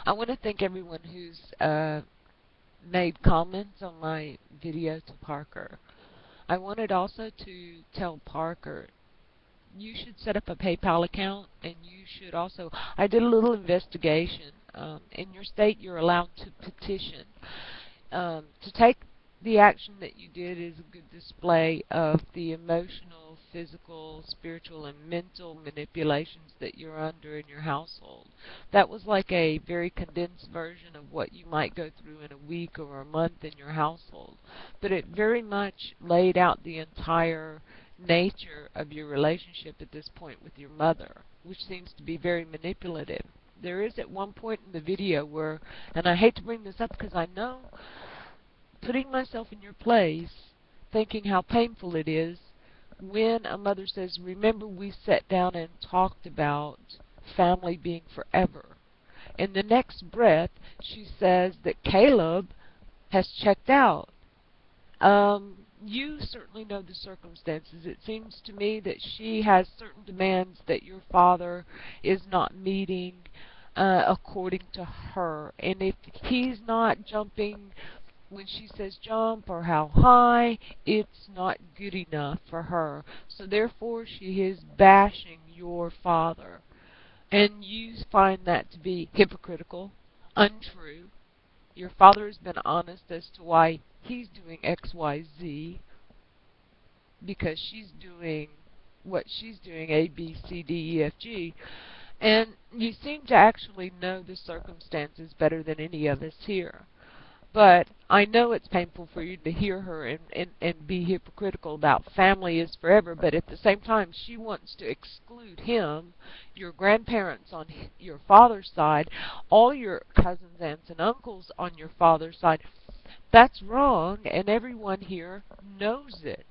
I want to thank everyone who's made comments on my video to Parker. I wanted also to tell Parker, you should set up a PayPal account, and you should also, I did a little investigation. In your state, you're allowed to petition. To take the action that you did is a good display of the emotional, physical, spiritual, and mental manipulations that you're under in your household. That was like a very condensed version of what you might go through in a week or a month in your household. But it very much laid out the entire nature of your relationship at this point with your mother, which seems to be very manipulative. There is at one point in the video where, and I hate to bring this up because I know, putting myself in your place, thinking how painful it is when a mother says, remember we sat down and talked about family being forever. In the next breath, she says that Caleb has checked out. You certainly know the circumstances. It seems to me that she has certain demands that your father is not meeting according to her. And if he's not jumping when she says jump or how high, it's not good enough for her. So therefore she is bashing your father. And you find that to be hypocritical, untrue. Your father has been honest as to why he's doing X, Y, Z, because she's doing what she's doing, A, B, C, D, E, F, G. And you seem to actually know the circumstances better than any of us here. But I know it's painful for you to hear her and be hypocritical about family is forever, but at the same time she wants to exclude him, your grandparents on your father's side, all your cousins, aunts, and uncles on your father's side. That's wrong, and everyone here knows it.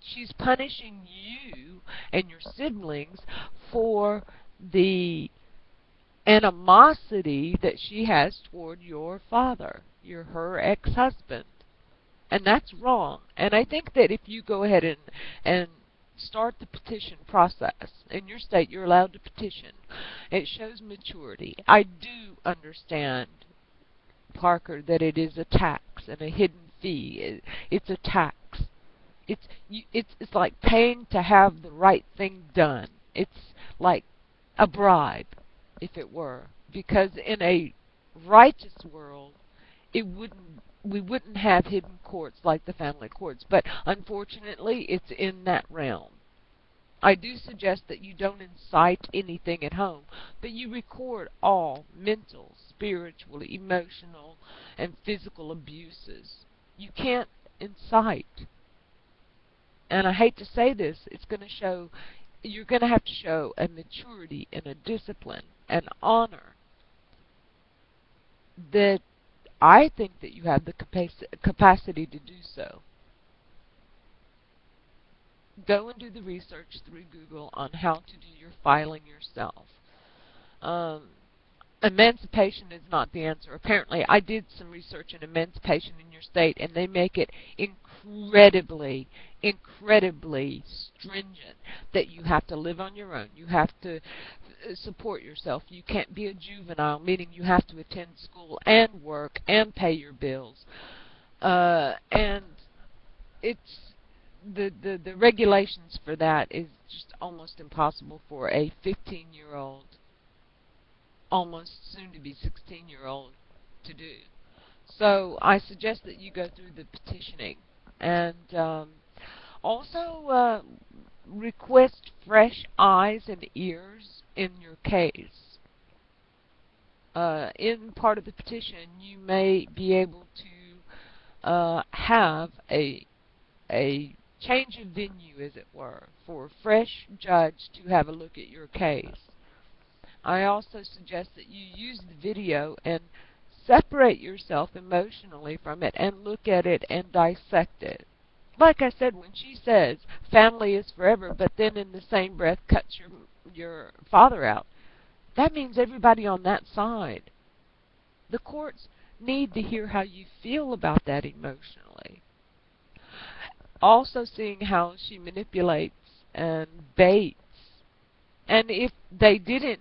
She's punishing you and your siblings for the animosity that she has toward your father, her ex-husband. And that's wrong. And I think that if you go ahead and start the petition process, in your state you're allowed to petition, it shows maturity. I do understand, Parker, that it is a tax and a hidden fee. It's a tax. It's like paying to have the right thing done. It's like a bribe, if it were, because in a righteous world we wouldn't have hidden courts like the family courts, but unfortunately it's in that realm. I do suggest that you don't incite anything at home, but you record all mental, spiritual, emotional, and physical abuses. You can't incite. And I hate to say this, it's going to show, you're going to have to show a maturity and a discipline and honor that I think that you have the capacity to do so. Go and do the research through Google on how to do your filing yourself. Emancipation is not the answer. Apparently, I did some research on emancipation in your state, and they make it incredibly stringent that you have to live on your own. You have to support yourself. You can't be a juvenile, meaning you have to attend school and work and pay your bills. And it's the regulations for that is just almost impossible for a 15-year-old, almost soon to be 16-year-old to do. So I suggest that you go through the petitioning, and also request fresh eyes and ears in your case. In part of the petition, you may be able to have a change of venue, as it were, for a fresh judge to have a look at your case. I also suggest that you use the video and separate yourself emotionally from it and look at it and dissect it. Like I said, when she says family is forever, but then in the same breath cuts your father out, that means everybody on that side. The courts need to hear how you feel about that emotionally. Also seeing how she manipulates and baits. And if they didn't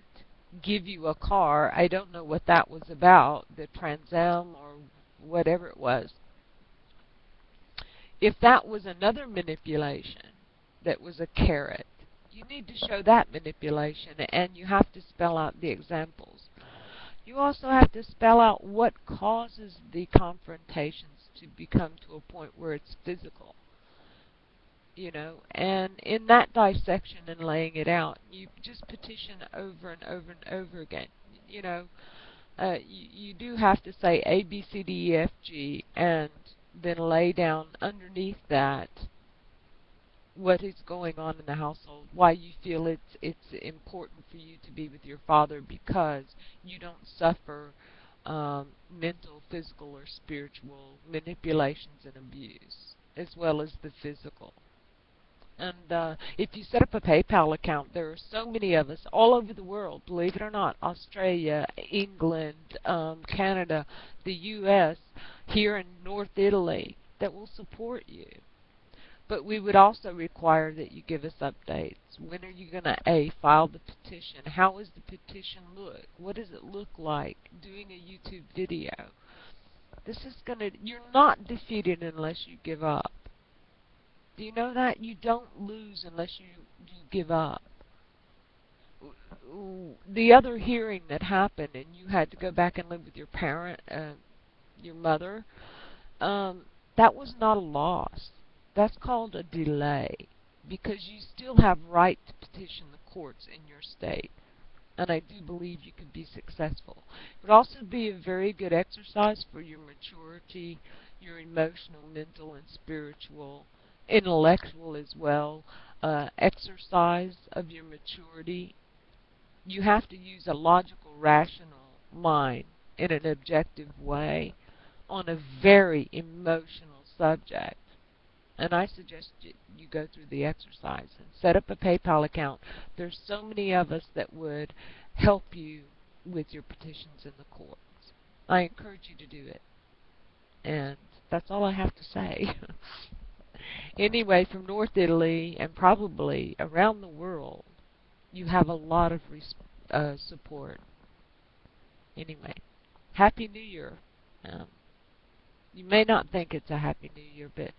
give you a car. I don't know what that was about, the Trans Am or whatever it was. If that was another manipulation that was a carrot, you need to show that manipulation, and you have to spell out the examples. You also have to spell out what causes the confrontations to become to a point where it's physical. You know, and in that dissection and laying it out, you just petition over and over and over again. You know, you do have to say A, B, C, D, E, F, G, and then lay down underneath that what is going on in the household, why you feel it's important for you to be with your father, because you don't suffer mental, physical, or spiritual manipulations and abuse, as well as the physical. And if you set up a PayPal account, there are so many of us all over the world, believe it or not, Australia, England, Canada, the U.S., here in North Italy, that will support you. But we would also require that you give us updates. When are you going to, A, file the petition? How does the petition look? What does it look like? Doing a YouTube video. This is going to, you're not defeated unless you give up. Do you know that? You don't lose unless you give up. The other hearing that happened, and you had to go back and live with your parent, your mother, that was not a loss. That's called a delay, because you still have right to petition the courts in your state, and I do believe you can be successful. It would also be a very good exercise for your maturity, your emotional, mental, and spiritual, intellectual as well, exercise of your maturity. You have to use a logical, rational mind in an objective way on a very emotional subject. And I suggest you go through the exercise and set up a PayPal account. There's so many of us that would help you with your petitions in the courts. I encourage you to do it. And that's all I have to say. Anyway, from North Italy and probably around the world, you have a lot of support. Anyway, Happy New Year. You may not think it's a Happy New Year, but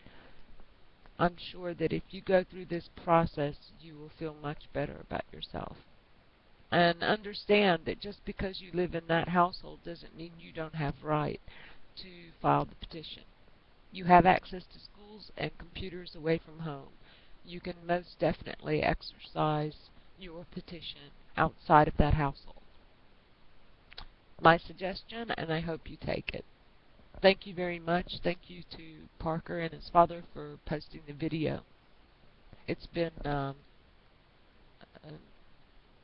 I'm sure that if you go through this process, you will feel much better about yourself. And understand that just because you live in that household doesn't mean you don't have right to file the petition. You have access to schools and computers away from home. You can most definitely exercise your petition outside of that household. My suggestion, and I hope you take it. Thank you very much. Thank you to Parker and his father for posting the video. It's been,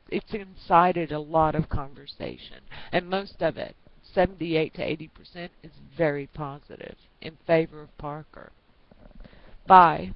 it's incited a lot of conversation, and most of it, 78 to 80%, is very positive in favor of Parker. Bye.